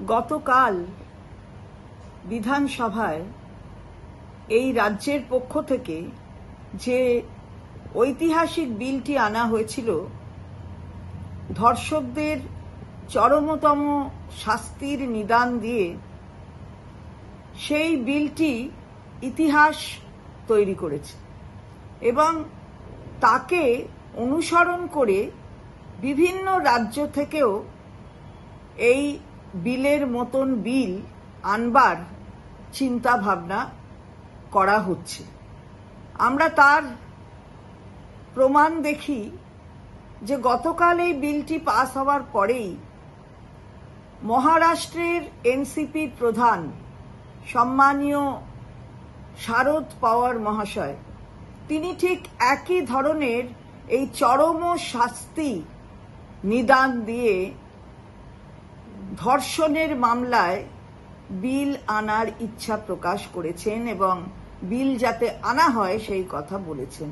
গতকাল বিধানসভায় এই রাজ্যের পক্ষ থেকে যে ঐতিহাসিক বিলটি আনা হয়েছিল, ধর্ষকদের চরমতম শাস্তির নিদান দিয়ে, সেই বিলটি ইতিহাস তৈরি করেছে এবং তাকে অনুসরণ করে বিভিন্ন রাজ্য থেকেও এই বিলের মতন বিল আনবার চিন্তা ভাবনা করা হচ্ছে। আমরা তার প্রমাণ দেখি যে গতকাল এই বিলটি পাস হওয়ার পরেই মহারাষ্ট্রের এনসিপির প্রধান সম্মানীয় শারদ পাওয়ার মহাশয়, তিনি ঠিক একই ধরনের এই চরম শাস্তি নিদান দিয়ে ধর্ষণের মামলায় বিল আনার ইচ্ছা প্রকাশ করেছেন এবং বিল যাতে আনা হয় সেই কথা বলেছেন।